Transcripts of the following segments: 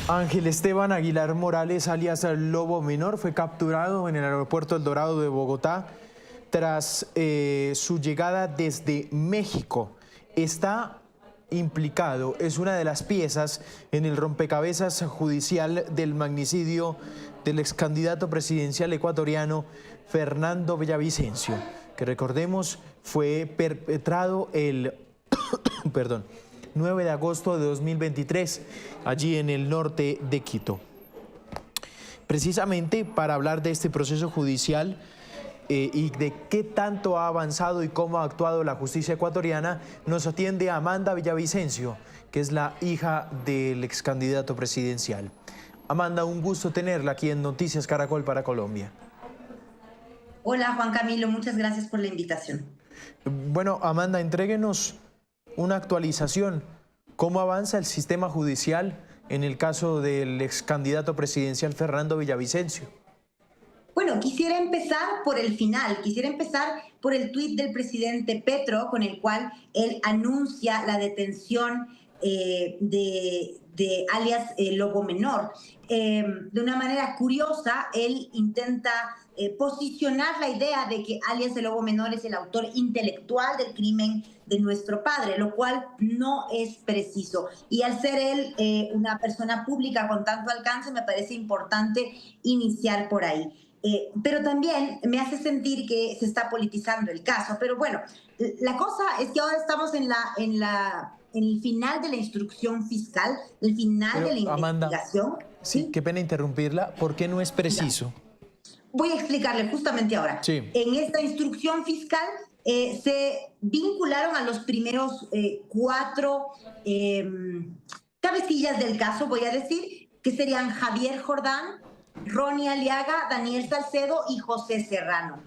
Ángel Esteban Aguilar Morales, alias Lobo Menor, fue capturado en el aeropuerto El Dorado de Bogotá tras su llegada desde México. Está implicado, es una de las piezas en el rompecabezas judicial del magnicidio del ex candidato presidencial ecuatoriano Fernando Villavicencio, que recordemos fue perpetrado el 9 de agosto de 2023, allí en el norte de Quito. Precisamente para hablar de este proceso judicial y de qué tanto ha avanzado y cómo ha actuado la justicia ecuatoriana, nos atiende Amanda Villavicencio, que es la hija del ex candidato presidencial. Amanda, un gusto tenerla aquí en Noticias Caracol para Colombia. Hola Juan Camilo, muchas gracias por la invitación. Bueno, Amanda, entréguenos una actualización. ¿Cómo avanza el sistema judicial en el caso del ex candidato presidencial Fernando Villavicencio? Bueno, quisiera empezar por el final, quisiera empezar por el tuit del presidente Petro, con el cual él anuncia la detención de alias Lobo Menor. De una manera curiosa, él intenta posicionar la idea de que alias el Lobo Menor es el autor intelectual del crimen de nuestro padre, lo cual no es preciso. Y al ser él una persona pública con tanto alcance, me parece importante iniciar por ahí. Pero también me hace sentir que se está politizando el caso. Pero bueno, la cosa es que ahora estamos en el final de la instrucción fiscal, el final Pero, de la investigación. Amanda, sí, qué pena interrumpirla. ¿Por qué no es preciso? Voy a explicarle justamente ahora. Sí. En esta instrucción fiscal se vincularon a los primeros cuatro cabecillas del caso, voy a decir, que serían Javier Jordán, Ronnie Aliaga, Daniel Salcedo y José Serrano.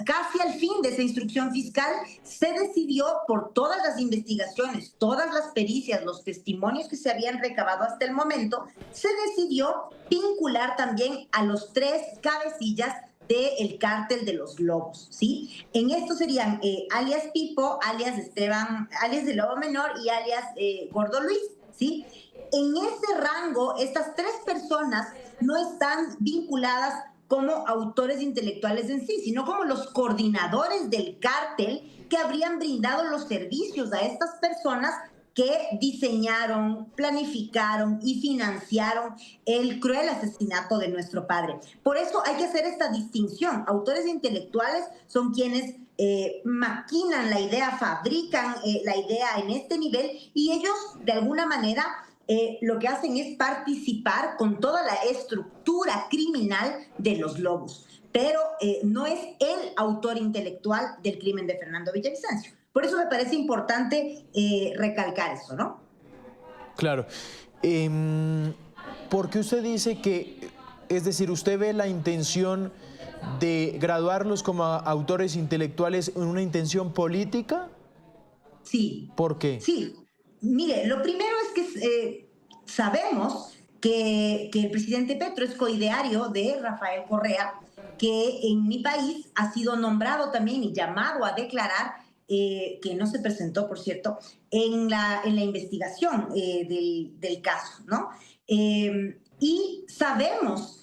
Casi al fin de esa instrucción fiscal se decidió, por todas las investigaciones, todas las pericias, los testimonios que se habían recabado hasta el momento, se decidió vincular también a los tres cabecillas del cártel de los Lobos, ¿sí? En esto serían alias Pipo, alias Esteban, alias de Lobo Menor y alias Gordo Luis, ¿sí? En ese rango, estas tres personas no están vinculadas como autores intelectuales en sí, sino como los coordinadores del cártel que habrían brindado los servicios a estas personas que diseñaron, planificaron y financiaron el cruel asesinato de nuestro padre. Por eso hay que hacer esta distinción. Autores intelectuales son quienes maquinan la idea, fabrican la idea en este nivel, y ellos de alguna manera lo que hacen es participar con toda la estructura criminal de los Lobos, pero no es el autor intelectual del crimen de Fernando Villavicencio. Por eso me parece importante recalcar eso, ¿no? Claro. ¿Por qué usted dice que, es decir, usted ve la intención de graduarlos como autores intelectuales en una intención política? Sí. ¿Por qué? Sí. Mire, lo primero es que sabemos que el presidente Petro es coideario de Rafael Correa, que en mi país ha sido nombrado también y llamado a declarar, que no se presentó, por cierto, en la investigación del caso, ¿no? Y sabemos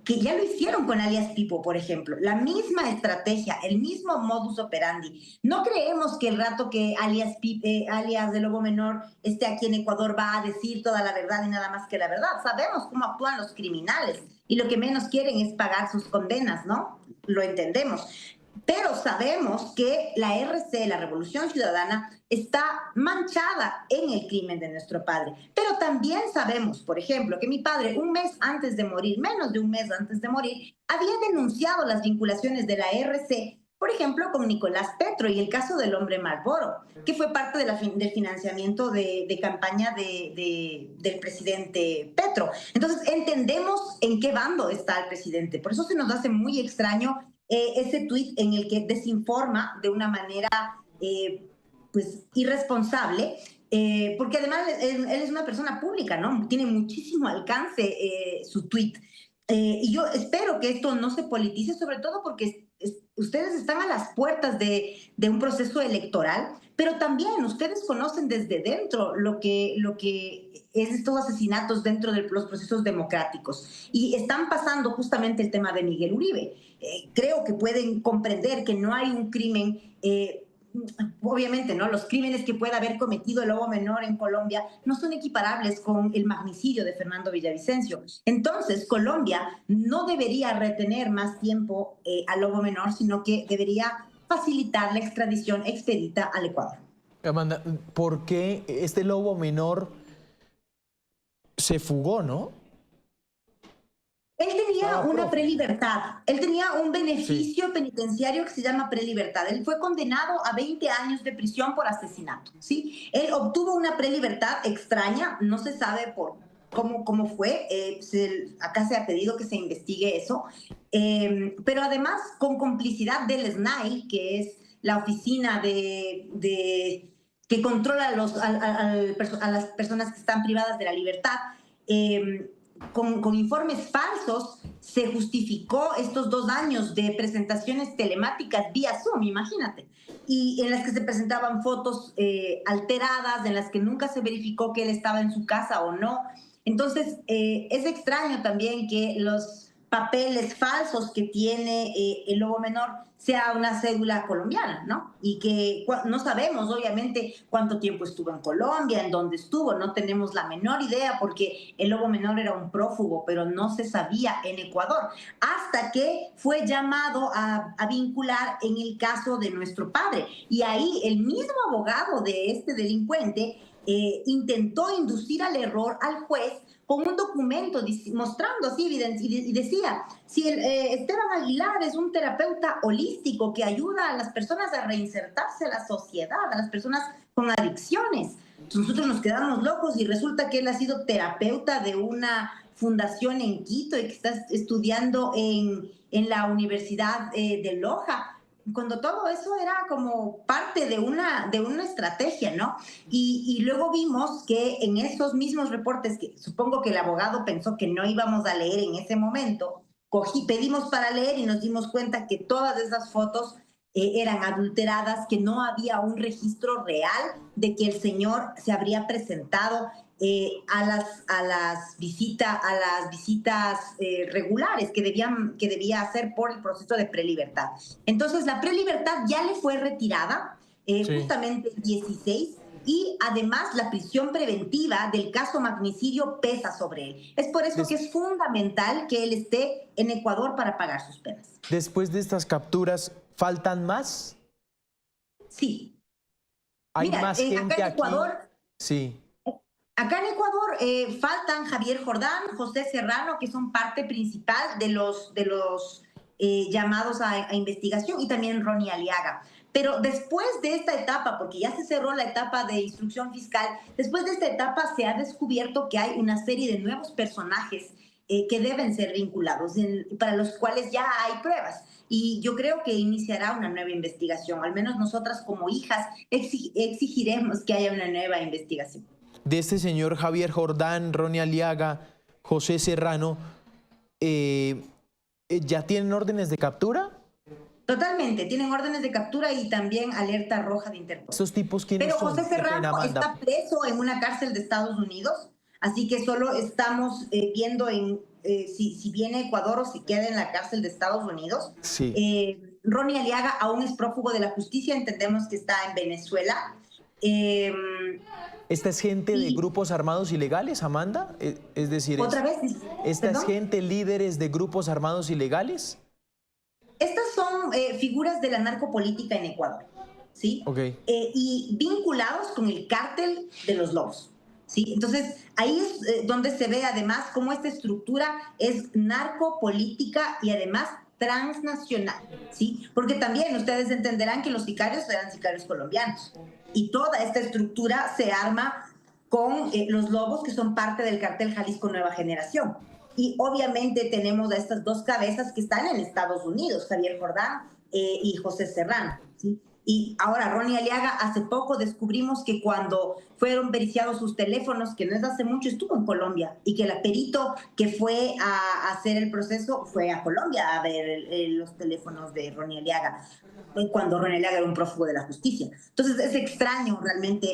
que ya lo hicieron con alias Pipo, por ejemplo. La misma estrategia, el mismo modus operandi. No creemos que el rato que alias de Lobo Menor esté aquí en Ecuador va a decir toda la verdad y nada más que la verdad. Sabemos cómo actúan los criminales y lo que menos quieren es pagar sus condenas, ¿no? Lo entendemos. Pero sabemos que la RC, la Revolución Ciudadana, está manchada en el crimen de nuestro padre. Pero también sabemos, por ejemplo, que mi padre, un mes antes de morir, menos de un mes antes de morir, había denunciado las vinculaciones de la RC, por ejemplo, con Nicolás Petro y el caso del hombre Marlboro, que fue parte del financiamiento de campaña del presidente Petro. Entonces, entendemos en qué bando está el presidente. Por eso se nos hace muy extraño ese tuit en el que desinforma de una manera pues irresponsable, porque además él es una persona pública, ¿no? Tiene muchísimo alcance su tuit. Y yo espero que esto no se politice, sobre todo porque ustedes están a las puertas de un proceso electoral, pero también ustedes conocen desde dentro lo que es estos asesinatos dentro de los procesos democráticos. Y están pasando justamente el tema de Miguel Uribe. Creo que pueden comprender que no hay un crimen, obviamente, ¿no? Los crímenes que pueda haber cometido el lobo menor en Colombia no son equiparables con el magnicidio de Fernando Villavicencio. Entonces, Colombia no debería retener más tiempo al lobo menor, sino que debería facilitar la extradición expedita al Ecuador. Amanda, ¿por qué este lobo menor se fugó, no? Él tenía una prelibertad, él tenía un beneficio penitenciario que se llama prelibertad. Él fue condenado a 20 años de prisión por asesinato, ¿sí? Él obtuvo una prelibertad extraña, no se sabe cómo fue, acá se ha pedido que se investigue eso, pero además con complicidad del SNAI, que es la oficina que controla a las personas que están privadas de la libertad, con informes falsos se justificó estos 2 años de presentaciones telemáticas vía Zoom, imagínate, y en las que se presentaban fotos alteradas, en las que nunca se verificó que él estaba en su casa o no. Entonces, es extraño también que los papeles falsos que tiene el lobo menor sea una cédula colombiana, ¿no? Y que no sabemos, obviamente, cuánto tiempo estuvo en Colombia, en dónde estuvo, no tenemos la menor idea, porque el lobo menor era un prófugo, pero no se sabía en Ecuador, hasta que fue llamado a vincular en el caso de nuestro padre. Y ahí el mismo abogado de este delincuente intentó inducir al error al juez con un documento mostrando así evidencia y decía, si Esteban Aguilar es un terapeuta holístico que ayuda a las personas a reinsertarse a la sociedad, a las personas con adicciones. Nosotros nos quedamos locos y resulta que él ha sido terapeuta de una fundación en Quito y que está estudiando en la Universidad de Loja, cuando todo eso era como parte de una estrategia, ¿no? Y luego vimos que en esos mismos reportes, que supongo que el abogado pensó que no íbamos a leer en ese momento, pedimos para leer y nos dimos cuenta que todas esas fotos eran adulteradas, que no había un registro real de que el señor se habría presentado a las visitas regulares que debía hacer por el proceso de prelibertad. Entonces, la prelibertad ya le fue retirada justamente el 16, y además la prisión preventiva del caso magnicidio pesa sobre él. Es por eso que es fundamental que él esté en Ecuador para pagar sus penas. Después de estas capturas, ¿faltan más? Sí. ¿Hay más gente acá en Ecuador, aquí? Sí. Acá en Ecuador faltan Javier Jordán, José Serrano, que son parte principal de los llamados a investigación, y también Ronnie Aliaga. Pero después de esta etapa, porque ya se cerró la etapa de instrucción fiscal, después de esta etapa se ha descubierto que hay una serie de nuevos personajes que deben ser vinculados, para los cuales ya hay pruebas. Y yo creo que iniciará una nueva investigación. Al menos nosotras como hijas exigiremos que haya una nueva investigación. De este señor Javier Jordán, Ronnie Aliaga, José Serrano, ¿ya tienen órdenes de captura? Totalmente, tienen órdenes de captura y también alerta roja de Interpol. ¿Estos tipos quiénes son? Pero José Serrano está preso en una cárcel de Estados Unidos, así que solo estamos viendo si viene a Ecuador o si queda en la cárcel de Estados Unidos. Sí. Ronnie Aliaga aún es prófugo de la justicia, entendemos que está en Venezuela. ¿Esta es gente de grupos armados ilegales, Amanda? Es decir, ¿otra vez? ¿esta es gente líderes de grupos armados ilegales? Estas son figuras de la narcopolítica en Ecuador, ¿sí? Okay. Y vinculados con el cártel de los lobos, ¿sí? Entonces, ahí es donde se ve además cómo esta estructura es narcopolítica y además transnacional, ¿sí? Porque también ustedes entenderán que los sicarios eran sicarios colombianos y toda esta estructura se arma con los lobos, que son parte del cartel Jalisco Nueva Generación. Y obviamente tenemos a estas dos cabezas que están en Estados Unidos, Javier Jordán y José Serrano, ¿sí? Y ahora Ronnie Aliaga, hace poco descubrimos que cuando fueron periciados sus teléfonos, que no es hace mucho, estuvo en Colombia y que el perito que fue a hacer el proceso fue a Colombia a ver los teléfonos de Ronnie Aliaga, cuando Ronnie Aliaga era un prófugo de la justicia. Entonces es extraño realmente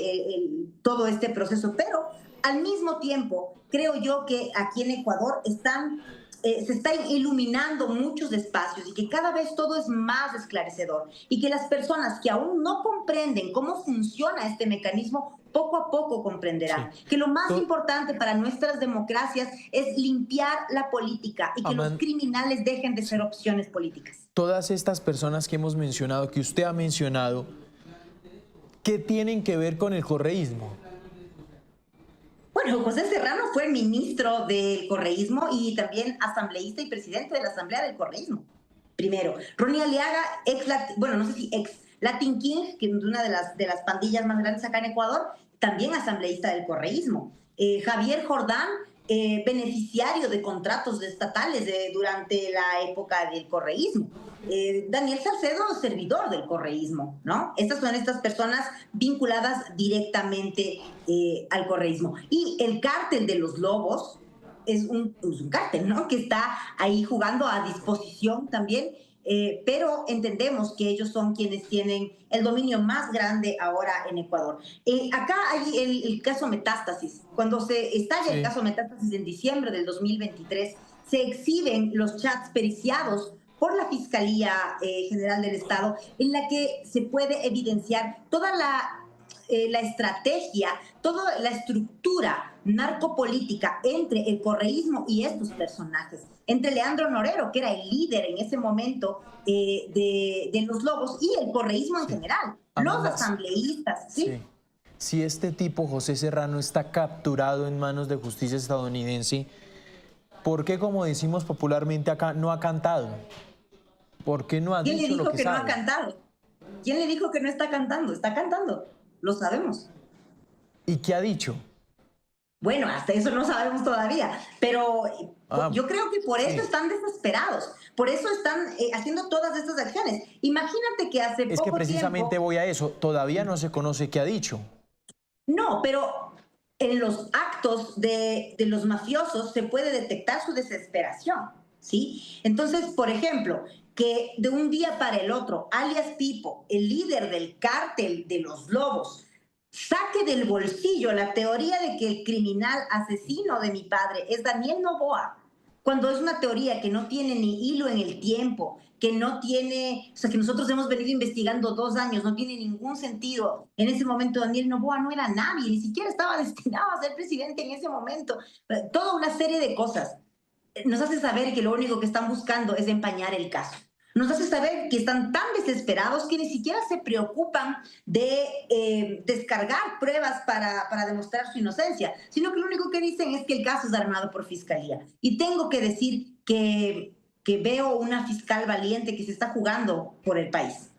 todo este proceso, pero al mismo tiempo creo yo que aquí en Ecuador se están iluminando muchos espacios y que cada vez todo es más esclarecedor y que las personas que aún no comprenden cómo funciona este mecanismo, poco a poco comprenderán. Sí. Que lo más importante para nuestras democracias es limpiar la política y que los criminales dejen de ser opciones políticas. Todas estas personas que hemos mencionado, que usted ha mencionado, ¿qué tienen que ver con el correísmo? Bueno, José Serrano fue ministro del correísmo y también asambleísta y presidente de la Asamblea del Correísmo. Primero, Ronnie Aliaga, bueno, no sé si ex Latin King, que es una de las pandillas más grandes acá en Ecuador, también asambleísta del correísmo. Javier Jordán, beneficiario de contratos estatales durante la época del correísmo. Daniel Salcedo, servidor del correísmo, ¿no? Estas son estas personas vinculadas directamente al correísmo. Y el cártel de los Lobos es un cártel, ¿no? Que está ahí jugando a disposición también, pero entendemos que ellos son quienes tienen el dominio más grande ahora en Ecuador. Acá hay el caso Metástasis. Cuando se estalla el caso Metástasis en diciembre del 2023, se exhiben los chats periciados por la Fiscalía General del Estado, en la que se puede evidenciar toda la estrategia, toda la estructura narcopolítica entre el correísmo y estos personajes, entre Leandro Norero, que era el líder en ese momento de los Lobos, y el correísmo en general, los asambleístas, ¿sí? Sí. Si este tipo, José Serrano, está capturado en manos de justicia estadounidense, ¿por qué, como decimos popularmente acá, no ha cantado? ¿Por qué no ha dicho lo que sabe? ¿Quién le dijo que no ha cantado? ¿Quién le dijo que no está cantando? Está cantando, lo sabemos. ¿Y qué ha dicho? Bueno, hasta eso no sabemos todavía, pero yo creo que por eso están desesperados, por eso están haciendo todas estas acciones. Imagínate que hace poco Es que precisamente tiempo, voy a eso, todavía no se conoce qué ha dicho. no, pero en los actos de los mafiosos se puede detectar su desesperación, ¿sí? Entonces, por ejemplo, que de un día para el otro, alias Pipo, el líder del cártel de los Lobos, saque del bolsillo la teoría de que el criminal asesino de mi padre es Daniel Noboa, cuando es una teoría que no tiene ni hilo en el tiempo, que no tiene, o sea, que nosotros hemos venido investigando 2 años, no tiene ningún sentido. En ese momento Daniel Noboa no era nadie, ni siquiera estaba destinado a ser presidente en ese momento. Toda una serie de cosas nos hace saber que lo único que están buscando es empañar el caso. Nos hace saber que están tan desesperados que ni siquiera se preocupan de descargar pruebas para demostrar su inocencia, sino que lo único que dicen es que el caso es armado por fiscalía. Y tengo que decir que veo una fiscal valiente que se está jugando por el país.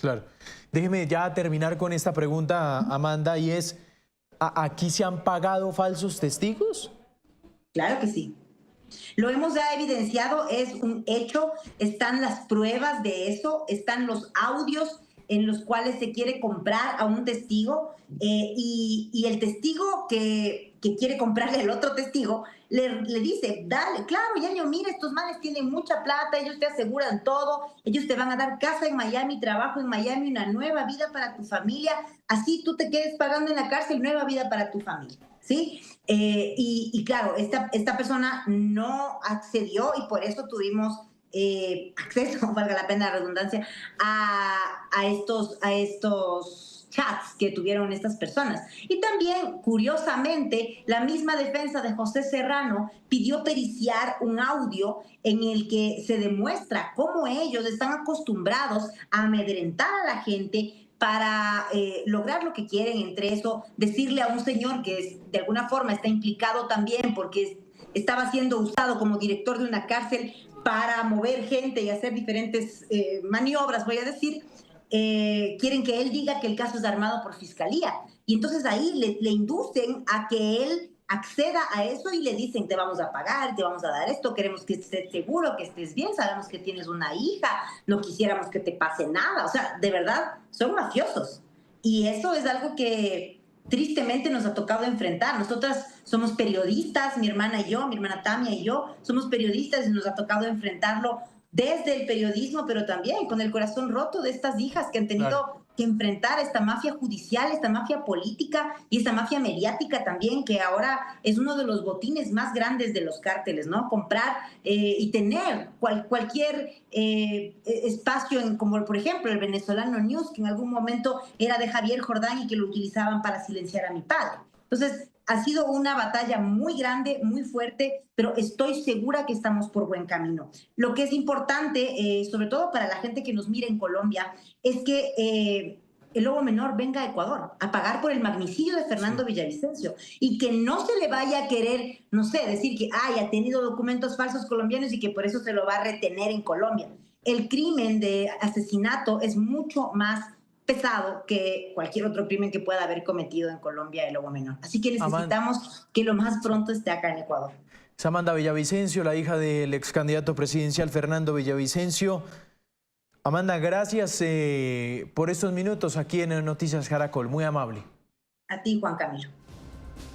Claro. Déjeme ya terminar con esta pregunta, Amanda, y es, ¿aquí se han pagado falsos testigos? Claro que sí. Lo hemos ya evidenciado, es un hecho, están las pruebas de eso, están los audios en los cuales se quiere comprar a un testigo y el testigo que quiere comprarle al otro testigo le dice, dale, claro, Yaño, mira, estos manes tienen mucha plata, ellos te aseguran todo, ellos te van a dar casa en Miami, trabajo en Miami, una nueva vida para tu familia, así tú te quedes pagando en la cárcel, nueva vida para tu familia, ¿sí? Y claro, esta persona no accedió y por eso tuvimos acceso, valga la pena la redundancia, a estos chats que tuvieron estas personas. Y también, curiosamente, la misma defensa de José Serrano pidió periciar un audio en el que se demuestra cómo ellos están acostumbrados a amedrentar a la gente para lograr lo que quieren, entre eso, decirle a un señor que de alguna forma está implicado también porque estaba siendo usado como director de una cárcel para mover gente y hacer diferentes maniobras, voy a decir, quieren que él diga que el caso es armado por fiscalía. Y entonces ahí le inducen a que él acceda a eso y le dicen, te vamos a pagar, te vamos a dar esto, queremos que estés seguro, que estés bien, sabemos que tienes una hija, no quisiéramos que te pase nada. O sea, de verdad, son mafiosos. Y eso es algo que tristemente nos ha tocado enfrentar. Nosotras somos periodistas, mi hermana y yo, mi hermana Tamia y yo, somos periodistas y nos ha tocado enfrentarlo desde el periodismo, pero también con el corazón roto de estas hijas que han tenido que enfrentar esta mafia judicial, esta mafia política y esta mafia mediática también, que ahora es uno de los botines más grandes de los cárteles, ¿no? Comprar y tener cualquier espacio, como por ejemplo el Venezolano News, que en algún momento era de Javier Jordán y que lo utilizaban para silenciar a mi padre. Entonces, ha sido una batalla muy grande, muy fuerte, pero estoy segura que estamos por buen camino. Lo que es importante, sobre todo para la gente que nos mira en Colombia, es que el Lobo Menor venga a Ecuador a pagar por el magnicidio de Fernando Villavicencio y que no se le vaya a querer, no sé, decir que ha tenido documentos falsos colombianos y que por eso se lo va a retener en Colombia. El crimen de asesinato es mucho más pesado que cualquier otro crimen que pueda haber cometido en Colombia el Lobo Menor. Así que necesitamos que lo más pronto esté acá en Ecuador. Amanda Villavicencio, la hija del ex candidato presidencial Fernando Villavicencio. Amanda, gracias por estos minutos aquí en Noticias Caracol. Muy amable. A ti, Juan Camilo.